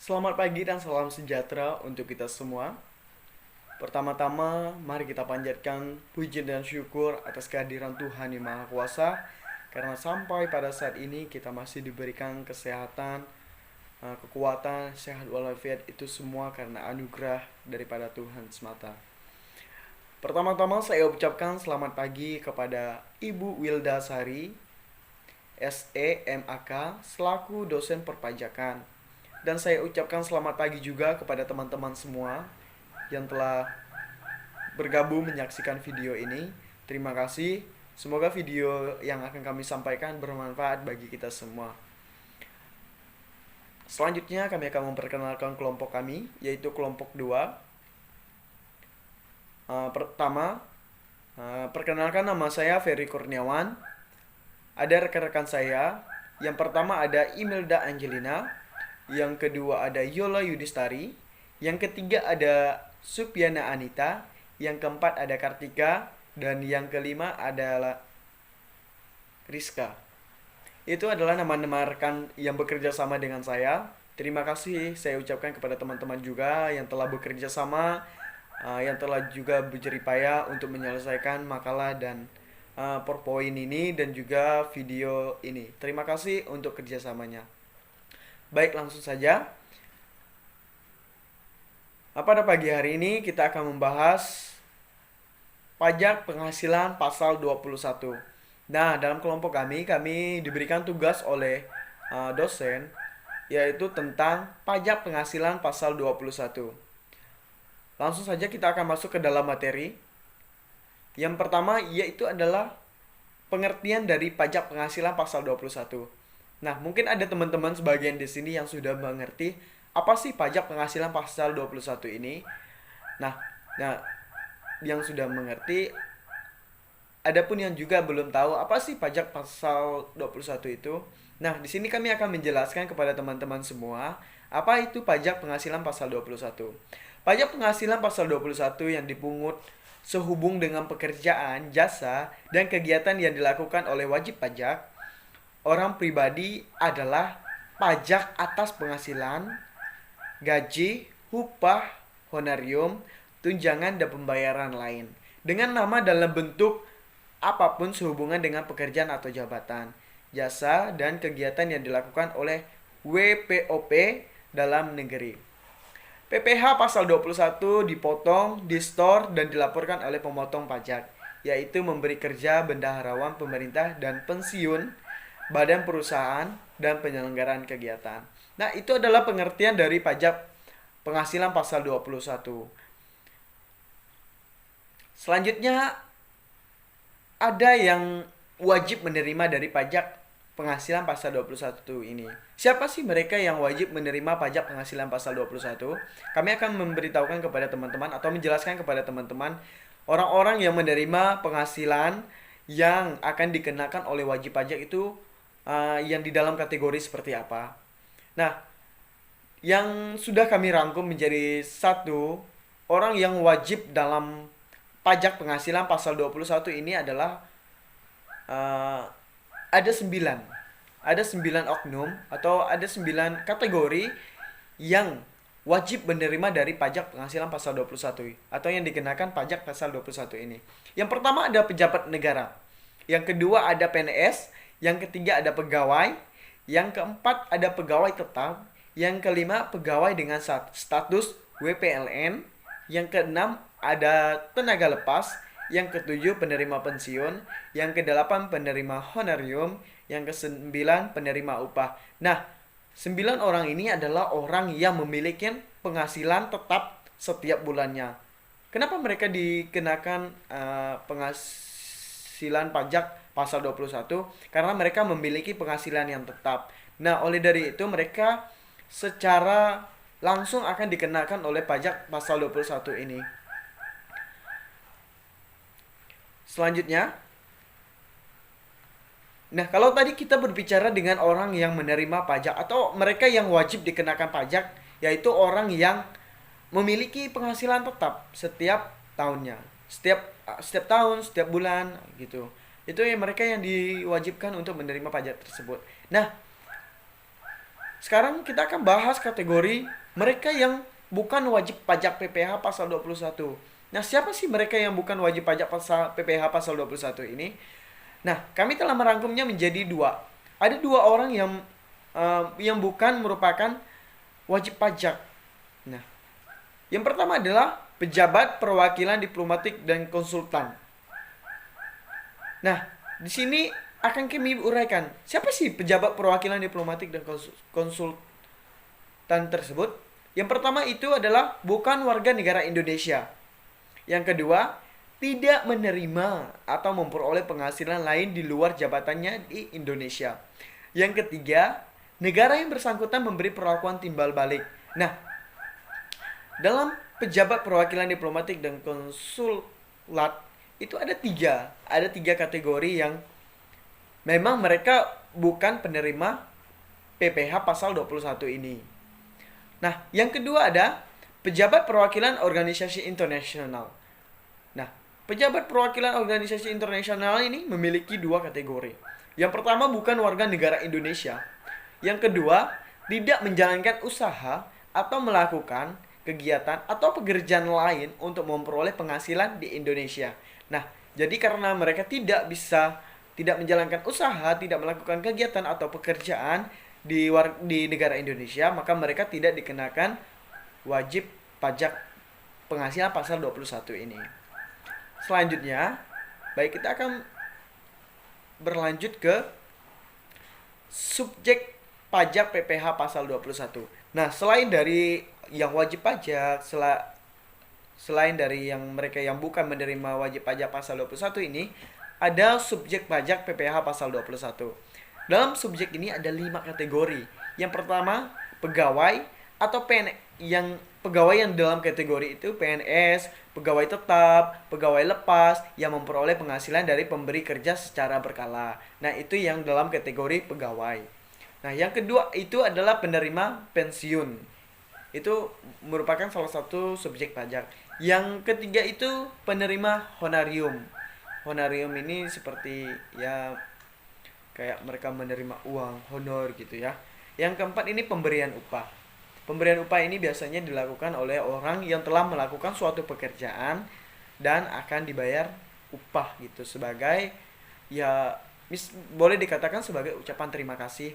Selamat pagi dan salam sejahtera untuk kita semua. Pertama-tama, mari kita panjatkan puji dan syukur atas kehadiran Tuhan Yang Maha Kuasa, karena sampai pada saat ini kita masih diberikan kesehatan, kekuatan, sehat walafiat, itu semua karena anugerah daripada Tuhan semata. Pertama-tama saya ucapkan selamat pagi kepada Ibu Wilda Sari, SEMAK, selaku dosen perpajakan. Dan saya ucapkan selamat pagi juga kepada teman-teman semua yang telah bergabung menyaksikan video ini. Terima kasih. Semoga video yang akan kami sampaikan bermanfaat bagi kita semua. Selanjutnya kami akan memperkenalkan kelompok kami, yaitu kelompok 2. Pertama, perkenalkan, nama saya Ferry Kurniawan. Ada rekan-rekan saya. Yang pertama ada Imelda Angelina. Yang kedua ada Yola Yudhistari. Yang ketiga ada Supiana Anita. Yang keempat ada Kartika. Dan yang kelima adalah Rizka. Itu adalah nama-nama rekan yang bekerja sama dengan saya. Terima kasih saya ucapkan kepada teman-teman juga yang telah bekerja sama, yang telah juga berjeripaya untuk menyelesaikan makalah dan PowerPoint ini dan juga video ini. Terima kasih untuk kerjasamanya. Baik, langsung saja. Pada pagi hari ini kita akan membahas pajak penghasilan pasal 21. Nah, dalam kelompok kami diberikan tugas oleh dosen, yaitu tentang pajak penghasilan pasal 21. Langsung saja kita akan masuk ke dalam materi. Yang pertama yaitu adalah pengertian dari pajak penghasilan pasal 21. Nah, mungkin ada teman-teman sebagian di sini yang sudah mengerti apa sih pajak penghasilan pasal 21 ini. Nah, yang sudah mengerti, adapun yang juga belum tahu apa sih pajak pasal 21 itu. Nah, di sini kami akan menjelaskan kepada teman-teman semua apa itu pajak penghasilan pasal 21. Pajak penghasilan pasal 21 yang dipungut sehubung dengan pekerjaan, jasa, dan kegiatan yang dilakukan oleh wajib pajak orang pribadi adalah pajak atas penghasilan, gaji, upah, honorium, tunjangan, dan pembayaran lain dengan nama dalam bentuk apapun sehubungan dengan pekerjaan atau jabatan, jasa, dan kegiatan yang dilakukan oleh WPOP dalam negeri. PPh pasal 21 dipotong, distor, dan dilaporkan oleh pemotong pajak, yaitu memberi kerja, bendaharawan pemerintah, dan pensiun, badan perusahaan, dan penyelenggaraan kegiatan. Nah, itu adalah pengertian dari pajak penghasilan pasal 21. Selanjutnya, ada yang wajib menerima dari pajak penghasilan pasal 21 ini. Siapa sih mereka yang wajib menerima pajak penghasilan pasal 21? Kami akan memberitahukan kepada teman-teman atau menjelaskan kepada teman-teman orang-orang yang menerima penghasilan yang akan dikenakan oleh wajib pajak itu yang di dalam kategori seperti apa. Nah, yang sudah kami rangkum menjadi satu orang yang wajib dalam pajak penghasilan pasal 21 ini adalah ada 9 oknum atau ada 9 kategori yang wajib menerima dari pajak penghasilan pasal 21 atau yang dikenakan pajak pasal 21 ini. Yang pertama ada pejabat negara. Yang kedua ada PNS, yang ketiga ada pegawai, yang keempat ada pegawai tetap, yang kelima pegawai dengan status WPLN, yang keenam ada tenaga lepas, yang ketujuh penerima pensiun, yang kedelapan penerima honorium, yang kesembilan penerima upah. Nah, 9 orang ini adalah orang yang memiliki penghasilan tetap setiap bulannya. Kenapa mereka dikenakan penghasilan pajak pasal 21? Karena mereka memiliki penghasilan yang tetap. Nah, oleh dari itu mereka secara langsung akan dikenakan oleh pajak pasal 21 ini. Selanjutnya, nah kalau tadi kita berbicara dengan orang yang menerima pajak atau mereka yang wajib dikenakan pajak, yaitu orang yang memiliki penghasilan tetap setiap tahunnya, setiap tahun, setiap bulan gitu. Itu yang mereka yang diwajibkan untuk menerima pajak tersebut. Nah, sekarang kita akan bahas kategori mereka yang bukan wajib pajak PPh pasal 21. Nah, siapa sih mereka yang bukan wajib pajak pasal PPh pasal 21 ini? Nah, kami telah merangkumnya menjadi dua. Ada dua orang yang bukan merupakan wajib pajak. Nah, yang pertama adalah pejabat perwakilan diplomatik dan konsultan. Nah, di sini akan kami uraikan siapa sih pejabat perwakilan diplomatik dan konsultan tersebut. Yang pertama itu adalah bukan warga negara Indonesia. Yang kedua, tidak menerima atau memperoleh penghasilan lain di luar jabatannya di Indonesia. Yang ketiga, negara yang bersangkutan memberi perlakuan timbal balik. Nah, dalam pejabat perwakilan diplomatik dan konsulat itu ada tiga kategori yang memang mereka bukan penerima PPh pasal 21 ini. Nah, yang kedua ada pejabat perwakilan organisasi internasional. Nah, pejabat perwakilan organisasi internasional ini memiliki dua kategori. Yang pertama, bukan warga negara Indonesia. Yang kedua, tidak menjalankan usaha atau melakukan kegiatan atau pekerjaan lain untuk memperoleh penghasilan di Indonesia. Nah, jadi karena mereka tidak menjalankan usaha, tidak melakukan kegiatan atau pekerjaan di negara Indonesia, maka mereka tidak dikenakan wajib pajak penghasilan pasal 21 ini. Selanjutnya, baik, kita akan berlanjut ke subjek pajak PPh pasal 21. Nah, selain dari yang wajib pajak, selain dari yang mereka yang bukan menerima wajib pajak pasal 21 ini, ada subjek pajak PPh pasal 21. Dalam subjek ini ada 5 kategori. Yang pertama, pegawai atau pegawai yang dalam kategori itu PNS, pegawai tetap, pegawai lepas yang memperoleh penghasilan dari pemberi kerja secara berkala. Nah, itu yang dalam kategori pegawai. Nah, yang kedua itu adalah penerima pensiun. Itu merupakan salah satu subjek pajak. Yang ketiga itu penerima honorium. Honorium ini seperti ya kayak mereka menerima uang honor gitu ya. Yang keempat ini pemberian upah. Pemberian upah ini biasanya dilakukan oleh orang yang telah melakukan suatu pekerjaan dan akan dibayar upah gitu sebagai ya boleh dikatakan sebagai ucapan terima kasih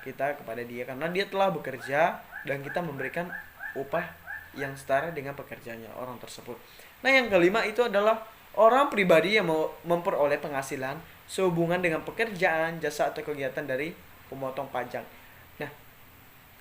kita kepada dia karena dia telah bekerja dan kita memberikan upah yang setara dengan pekerjaannya orang tersebut. Nah, yang kelima itu adalah orang pribadi yang mau memperoleh penghasilan sehubungan dengan pekerjaan, jasa atau kegiatan dari pemotong pajak. Nah,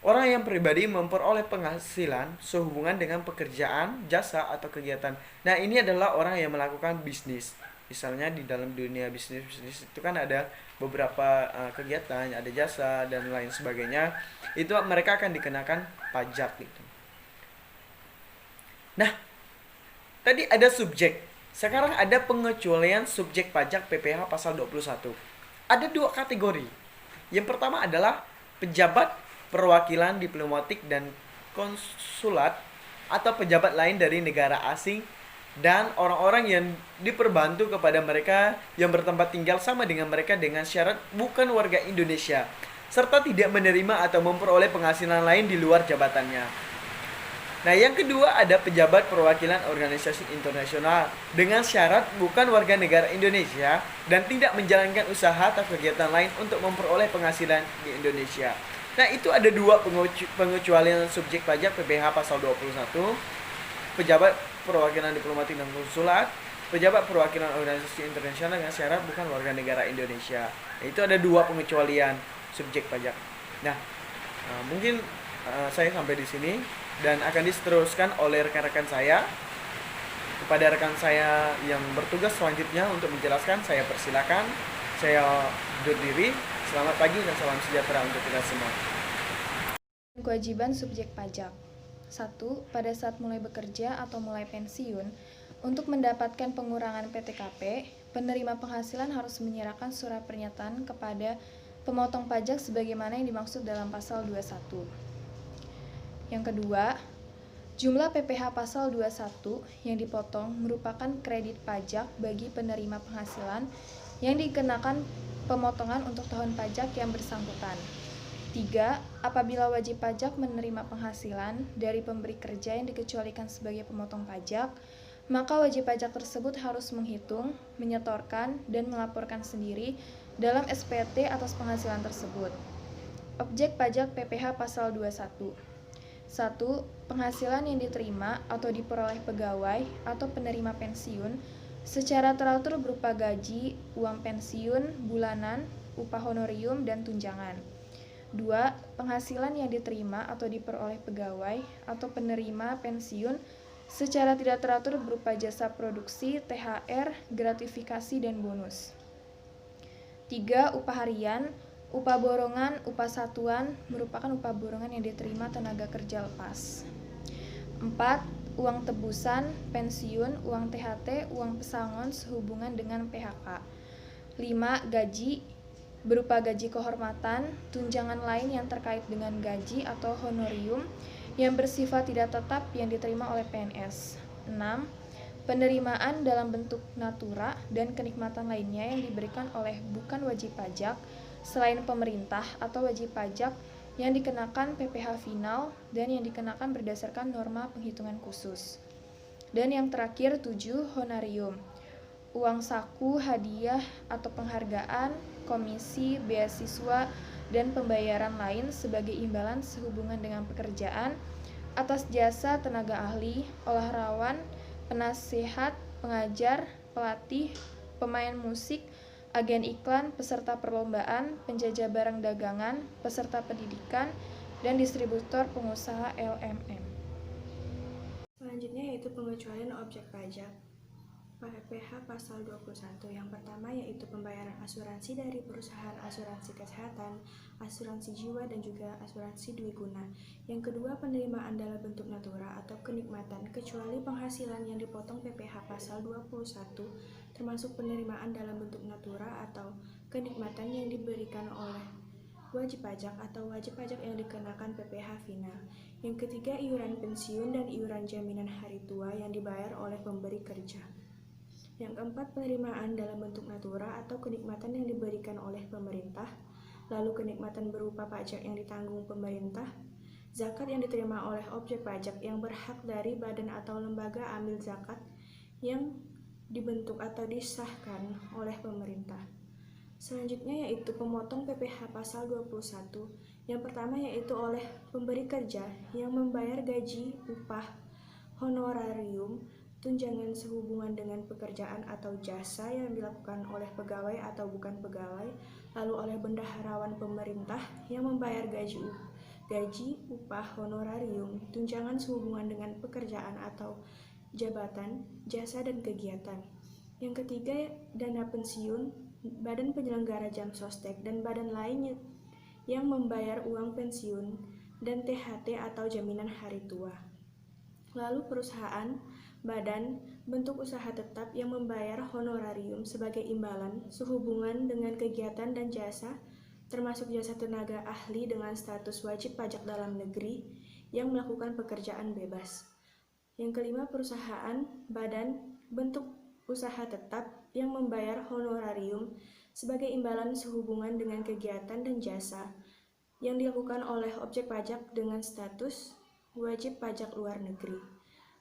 orang yang pribadi memperoleh penghasilan sehubungan dengan pekerjaan, jasa atau kegiatan. Nah, ini adalah orang yang melakukan bisnis. Misalnya di dalam dunia bisnis itu kan ada beberapa kegiatan, ada jasa dan lain sebagainya. Itu mereka akan dikenakan pajak gitu. Nah, tadi ada subjek. Sekarang ada pengecualian subjek pajak PPh pasal 21. Ada 2 kategori. Yang pertama adalah pejabat perwakilan diplomatik dan konsulat atau pejabat lain dari negara asing dan orang-orang yang diperbantu kepada mereka yang bertempat tinggal sama dengan mereka dengan syarat bukan warga Indonesia serta tidak menerima atau memperoleh penghasilan lain di luar jabatannya. Nah, yang kedua ada pejabat perwakilan organisasi internasional dengan syarat bukan warga negara Indonesia dan tidak menjalankan usaha atau kegiatan lain untuk memperoleh penghasilan di Indonesia. Nah, itu ada 2 pengecualian subjek pajak PPh pasal 21. Pejabat perwakilan diplomatik dan konsulat, pejabat perwakilan organisasi internasional dengan syarat bukan warga negara Indonesia. Nah, itu ada 2 pengecualian subjek pajak. Nah, mungkin saya sampai di sini dan akan diteruskan oleh rekan-rekan saya. Kepada rekan saya yang bertugas selanjutnya untuk menjelaskan, saya persilakan. Saya undur diri. Selamat pagi dan salam sejahtera untuk kita semua. Kewajiban subjek pajak. 1. Pada saat mulai bekerja atau mulai pensiun, untuk mendapatkan pengurangan PTKP, penerima penghasilan harus menyerahkan surat pernyataan kepada pemotong pajak sebagaimana yang dimaksud dalam pasal 21. Yang kedua, jumlah PPh pasal 21 yang dipotong merupakan kredit pajak bagi penerima penghasilan yang dikenakan pemotongan untuk tahun pajak yang bersangkutan. 3. Apabila wajib pajak menerima penghasilan dari pemberi kerja yang dikecualikan sebagai pemotong pajak, maka wajib pajak tersebut harus menghitung, menyetorkan, dan melaporkan sendiri dalam SPT atas penghasilan tersebut. Objek pajak PPh pasal 21. 1. Penghasilan yang diterima atau diperoleh pegawai atau penerima pensiun secara teratur berupa gaji, uang pensiun, bulanan, upah honorium, dan tunjangan. 2. Penghasilan yang diterima atau diperoleh pegawai atau penerima pensiun secara tidak teratur berupa jasa produksi, THR, gratifikasi, dan bonus. 3. Upah harian, upah borongan, upah satuan merupakan upah borongan yang diterima tenaga kerja lepas. 4. Uang tebusan, pensiun, uang THT, uang pesangon sehubungan dengan PHK. 5. Gaji, berupa gaji kehormatan, tunjangan lain yang terkait dengan gaji atau honorium yang bersifat tidak tetap yang diterima oleh PNS. 6. Penerimaan dalam bentuk natura dan kenikmatan lainnya yang diberikan oleh bukan wajib pajak selain pemerintah atau wajib pajak yang dikenakan PPh final dan yang dikenakan berdasarkan norma penghitungan khusus. Dan yang terakhir 7. Honorium, uang saku, hadiah atau penghargaan, komisi, beasiswa, dan pembayaran lain sebagai imbalan sehubungan dengan pekerjaan atas jasa tenaga ahli, olahrawan, penasehat, pengajar, pelatih, pemain musik, agen iklan, peserta perlombaan, penjajah barang dagangan, peserta pendidikan, dan distributor pengusaha LMM. Selanjutnya yaitu pengecualian objek pajak. PPh pasal 21. Yang pertama yaitu pembayaran asuransi dari perusahaan asuransi kesehatan, asuransi jiwa, dan juga asuransi dwiguna. Yang kedua, penerimaan dalam bentuk natura atau kenikmatan kecuali penghasilan yang dipotong PPh pasal 21, termasuk penerimaan dalam bentuk natura atau kenikmatan yang diberikan oleh wajib pajak atau wajib pajak yang dikenakan PPh final. Yang ketiga, iuran pensiun dan iuran jaminan hari tua yang dibayar oleh pemberi kerja. Yang keempat, penerimaan dalam bentuk natura atau kenikmatan yang diberikan oleh pemerintah, lalu kenikmatan berupa pajak yang ditanggung pemerintah, zakat yang diterima oleh objek pajak yang berhak dari badan atau lembaga amil zakat yang dibentuk atau disahkan oleh pemerintah. Selanjutnya yaitu pemotong PPh pasal 21. Yang pertama yaitu oleh pemberi kerja yang membayar gaji, upah, honorarium, tunjangan sehubungan dengan pekerjaan atau jasa yang dilakukan oleh pegawai atau bukan pegawai, lalu oleh bendaharawan pemerintah yang membayar gaji, upah, honorarium, tunjangan sehubungan dengan pekerjaan atau jabatan, jasa, dan kegiatan. Yang ketiga, dana pensiun, badan penyelenggara jam sostek, dan badan lainnya yang membayar uang pensiun dan THT atau jaminan hari tua. Lalu perusahaan, badan, bentuk usaha tetap yang membayar honorarium sebagai imbalan sehubungan dengan kegiatan dan jasa, termasuk jasa tenaga ahli dengan status wajib pajak dalam negeri yang melakukan pekerjaan bebas. Yang kelima, perusahaan, badan, bentuk usaha tetap yang membayar honorarium sebagai imbalan sehubungan dengan kegiatan dan jasa yang dilakukan oleh objek pajak dengan status wajib pajak luar negeri.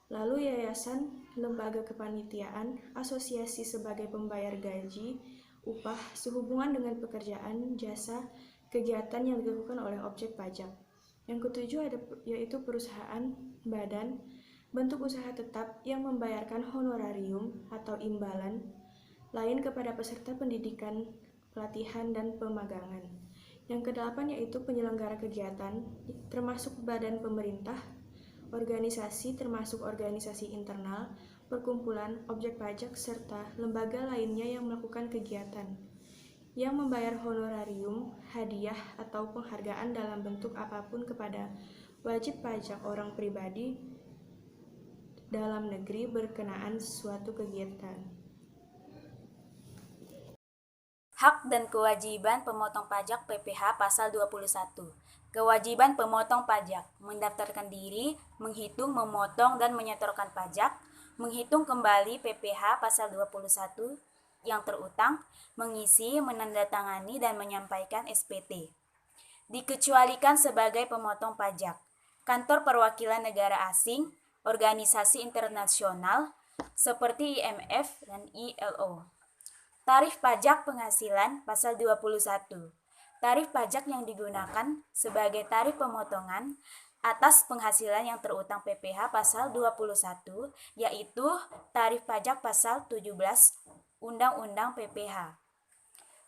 Lalu yayasan, lembaga kepanitiaan, asosiasi sebagai pembayar gaji, upah sehubungan dengan pekerjaan, jasa, kegiatan yang dilakukan oleh objek pajak. Yang ketujuh yaitu perusahaan, badan, bentuk usaha tetap yang membayarkan honorarium atau imbalan lain kepada peserta pendidikan, pelatihan, dan pemagangan. Yang kedelapan yaitu penyelenggara kegiatan, termasuk badan pemerintah, organisasi termasuk organisasi internal, perkumpulan, objek pajak, serta lembaga lainnya yang melakukan kegiatan, yang membayar honorarium, hadiah, atau penghargaan dalam bentuk apapun kepada wajib pajak orang pribadi dalam negeri berkenaan suatu kegiatan. Hak dan kewajiban pemotong pajak PPh pasal 21. Kewajiban pemotong pajak: mendaftarkan diri, menghitung, memotong, dan menyetorkan pajak, menghitung kembali PPh pasal 21 yang terutang, mengisi, menandatangani, dan menyampaikan SPT. dikecualikan sebagai pemotong pajak. Kantor perwakilan negara asing, organisasi internasional seperti IMF dan ILO. Tarif pajak penghasilan pasal 21. Tarif pajak yang digunakan sebagai tarif pemotongan atas penghasilan yang terutang PPh pasal 21, yaitu tarif pajak pasal 17 Undang-Undang PPh.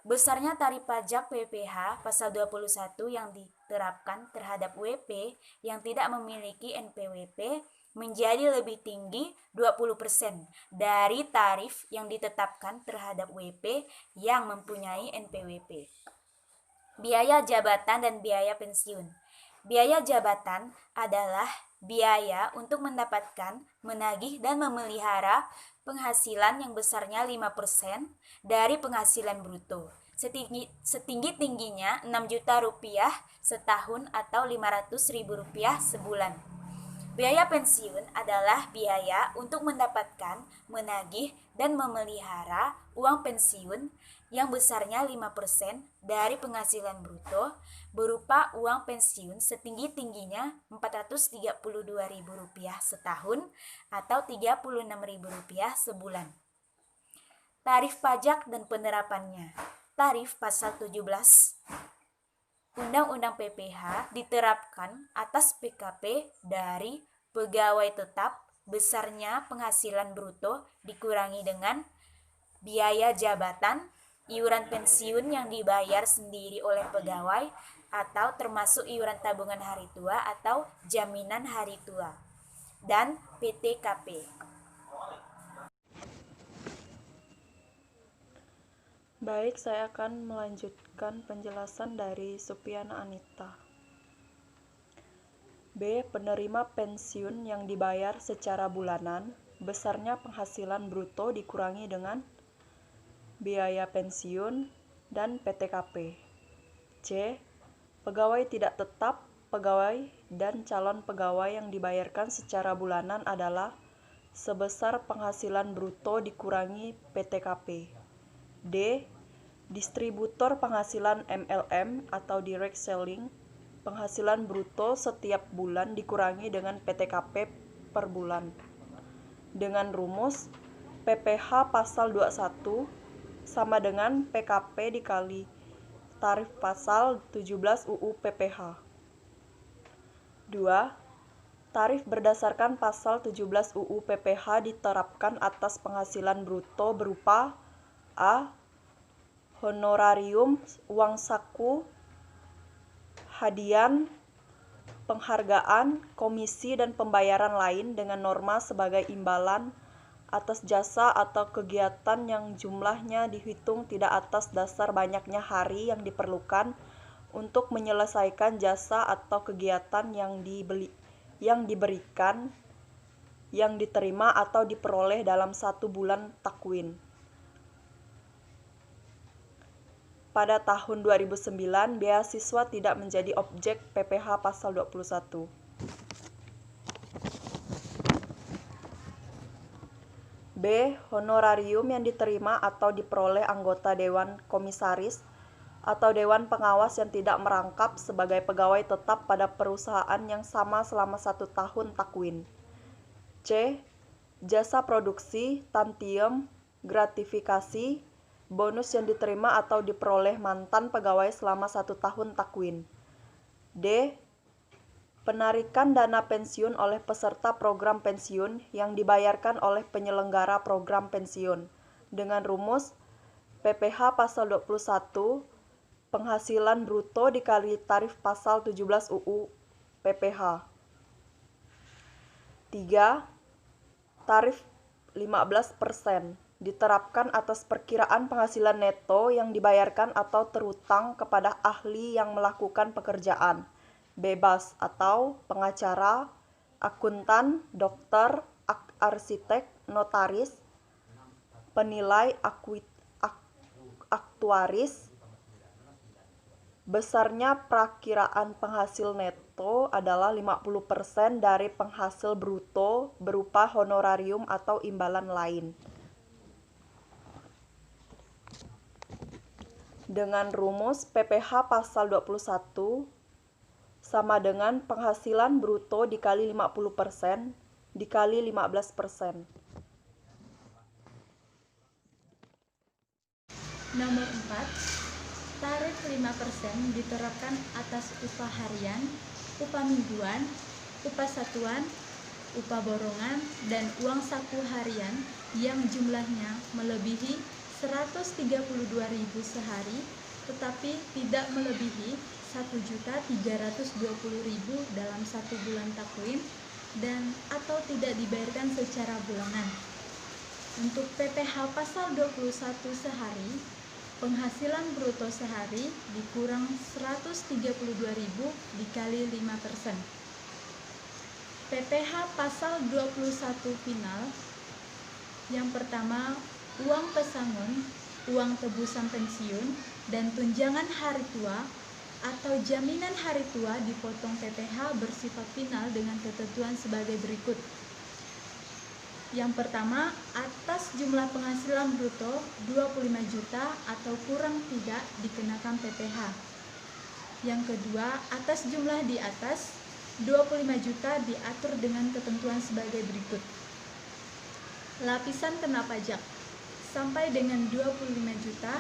Besarnya tarif pajak PPh pasal 21 yang diterapkan terhadap WP yang tidak memiliki NPWP menjadi lebih tinggi 20% dari tarif yang ditetapkan terhadap WP yang mempunyai NPWP. Biaya jabatan dan biaya pensiun. Biaya jabatan adalah biaya untuk mendapatkan, menagih, dan memelihara penghasilan yang besarnya 5% dari penghasilan bruto. Setinggi-tingginya 6 juta rupiah setahun atau 500 ribu rupiah sebulan. Biaya pensiun adalah biaya untuk mendapatkan, menagih, dan memelihara uang pensiun yang besarnya 5% dari penghasilan bruto berupa uang pensiun setinggi-tingginya Rp432.000 setahun atau Rp36.000 sebulan. Tarif pajak dan penerapannya. Tarif pasal 17 Undang-Undang PPh diterapkan atas PKP dari pegawai tetap besarnya penghasilan bruto dikurangi dengan biaya jabatan, iuran pensiun yang dibayar sendiri oleh pegawai atau termasuk iuran tabungan hari tua atau jaminan hari tua, dan PTKP. Baik, saya akan melanjutkan penjelasan dari Supiana Anita. B. Penerima pensiun yang dibayar secara bulanan, besarnya penghasilan bruto dikurangi dengan biaya pensiun dan PTKP. C. Pegawai tidak tetap, pegawai dan calon pegawai yang dibayarkan secara bulanan adalah sebesar penghasilan bruto dikurangi PTKP. D. Distributor penghasilan MLM atau direct selling, penghasilan bruto setiap bulan dikurangi dengan PTKP per bulan. Dengan rumus PPh pasal 21 sama dengan PKP dikali tarif pasal 17 UU PPh. 2. Tarif berdasarkan pasal 17 UU PPh diterapkan atas penghasilan bruto berupa A. Honorarium, uang saku, hadian, penghargaan, komisi, dan pembayaran lain dengan norma sebagai imbalan atas jasa atau kegiatan yang jumlahnya dihitung tidak atas dasar banyaknya hari yang diperlukan untuk menyelesaikan jasa atau kegiatan yang diberikan, yang diterima atau diperoleh dalam 1 bulan takwin. Pada tahun 2009, beasiswa tidak menjadi objek PPh pasal 21. B. Honorarium yang diterima atau diperoleh anggota Dewan Komisaris atau Dewan Pengawas yang tidak merangkap sebagai pegawai tetap pada perusahaan yang sama selama 1 tahun takwin. C. Jasa produksi, tantiem, gratifikasi, bonus yang diterima atau diperoleh mantan pegawai selama 1 tahun takwin. D. Penarikan dana pensiun oleh peserta program pensiun yang dibayarkan oleh penyelenggara program pensiun dengan rumus PPh pasal 21 penghasilan bruto dikali tarif pasal 17 UU PPh. 3. Tarif 15% diterapkan atas perkiraan penghasilan neto yang dibayarkan atau terutang kepada ahli yang melakukan pekerjaan bebas atau pengacara, akuntan, dokter, arsitek, notaris, penilai, aktuaris. Besarnya prakiraan penghasil neto adalah 50% dari penghasil bruto berupa honorarium atau imbalan lain. dengan rumus PPh pasal 21 sama dengan penghasilan bruto dikali 50% dikali 15%. Nomor 4, tarif 5% diterapkan atas upah harian, upah mingguan, upah satuan, upah borongan, dan uang saku harian yang jumlahnya melebihi 132.000 sehari tetapi tidak melebihi 1.320.000 dalam 1 bulan takwim dan atau tidak dibayarkan secara bulanan. Untuk PPh pasal 21 sehari, penghasilan bruto sehari dikurang 132.000 dikali 5%. PPh pasal 21 final. Yang pertama, uang pesangon, uang tebusan pensiun, dan tunjangan hari tua atau jaminan hari tua dipotong PPh bersifat final dengan ketentuan sebagai berikut. Yang pertama, atas jumlah penghasilan bruto 25 juta atau kurang tidak dikenakan PPh. Yang kedua, atas jumlah di atas 25 juta diatur dengan ketentuan sebagai berikut. Lapisan kena pajak sampai dengan 25 juta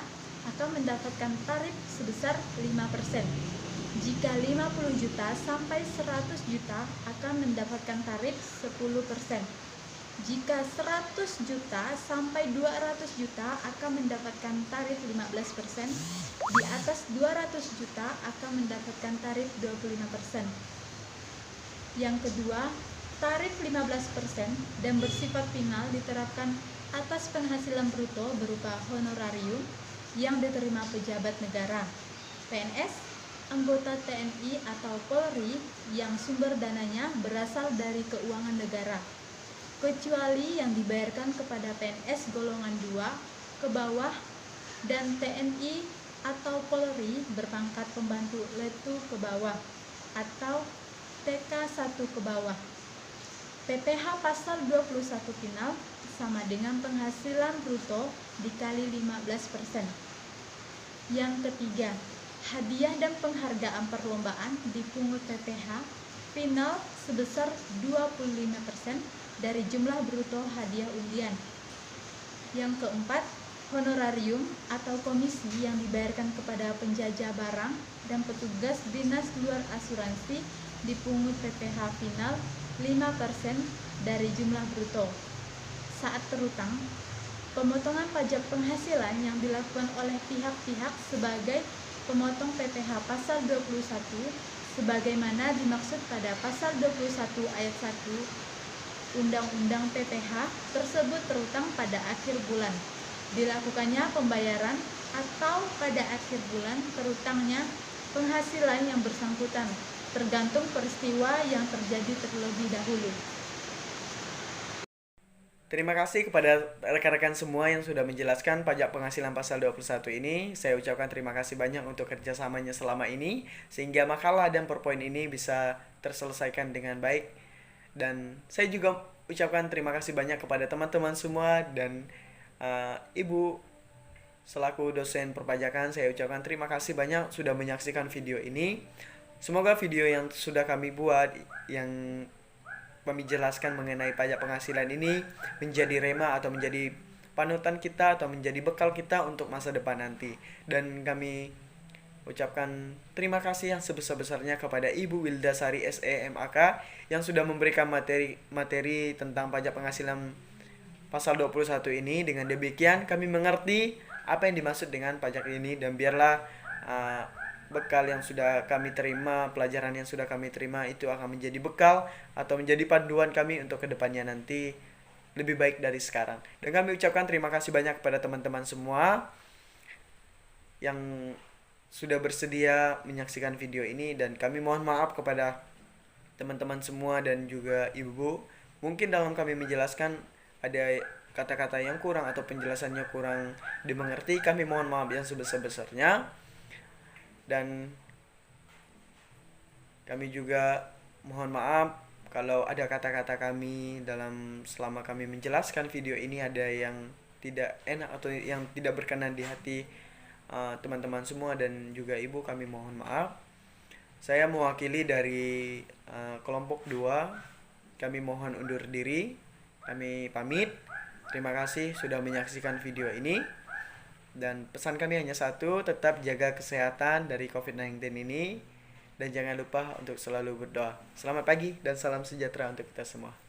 akan mendapatkan tarif sebesar 5%. Jika 50 juta sampai 100 juta akan mendapatkan tarif 10%. Jika 100 juta sampai 200 juta akan mendapatkan tarif 15%. Di atas 200 juta akan mendapatkan tarif 25%. Yang kedua, tarif 15% dan bersifat final diterapkan atas penghasilan bruto berupa honorarium yang diterima pejabat negara, PNS, anggota TNI atau Polri yang sumber dananya berasal dari keuangan negara, kecuali yang dibayarkan kepada PNS golongan 2 ke bawah dan TNI atau Polri berpangkat pembantu letu ke bawah atau TK1 ke bawah. PPh pasal 21 final sama dengan penghasilan bruto dikali 15%. Yang ketiga, hadiah dan penghargaan perlombaan dipungut PPh final sebesar 25% dari jumlah bruto hadiah undian. Yang keempat, honorarium atau komisi yang dibayarkan kepada penjajah barang dan petugas dinas luar asuransi dipungut PPh final 5% dari jumlah bruto. Saat terutang, pemotongan pajak penghasilan yang dilakukan oleh pihak-pihak sebagai pemotong PPh pasal 21 sebagaimana dimaksud pada pasal 21 ayat 1 Undang-Undang PPh tersebut terutang pada akhir bulan. Dilakukannya pembayaran atau pada akhir bulan terutangnya penghasilan yang bersangkutan, tergantung peristiwa yang terjadi terlebih dahulu. Terima kasih kepada rekan-rekan semua yang sudah menjelaskan pajak penghasilan pasal 21 ini. Saya ucapkan terima kasih banyak untuk kerjasamanya selama ini, sehingga makalah dan PowerPoint ini bisa terselesaikan dengan baik. Dan saya juga ucapkan terima kasih banyak kepada teman-teman semua dan Ibu selaku dosen perpajakan. Saya ucapkan terima kasih banyak sudah menyaksikan video ini. Semoga video yang sudah kami buat yang kami jelaskan mengenai pajak penghasilan ini menjadi rema atau menjadi panutan kita atau menjadi bekal kita untuk masa depan nanti. Dan kami ucapkan terima kasih yang sebesar-besarnya kepada Ibu Wildasari SE MAK yang sudah memberikan materi tentang pajak penghasilan pasal 21 ini. Dengan demikian kami mengerti apa yang dimaksud dengan pajak ini, dan biarlah bekal yang sudah kami terima, pelajaran yang sudah kami terima itu akan menjadi bekal atau menjadi panduan kami untuk kedepannya nanti lebih baik dari sekarang. Dan kami ucapkan terima kasih banyak kepada teman-teman semua yang sudah bersedia menyaksikan video ini, dan kami mohon maaf kepada teman-teman semua dan juga ibu. Mungkin dalam kami menjelaskan ada kata-kata yang kurang atau penjelasannya kurang dimengerti. Kami mohon maaf yang sebesar-besarnya. Dan kami juga mohon maaf kalau ada kata-kata kami selama kami menjelaskan video ini ada yang tidak enak atau yang tidak berkenan di hati teman-teman semua dan juga ibu, kami mohon maaf. Saya mewakili dari kelompok 2, kami mohon undur diri, kami pamit. Terima kasih sudah menyaksikan video ini. Dan pesan kami hanya satu, tetap jaga kesehatan dari COVID-19 ini. Dan jangan lupa untuk selalu berdoa. Selamat pagi dan salam sejahtera untuk kita semua.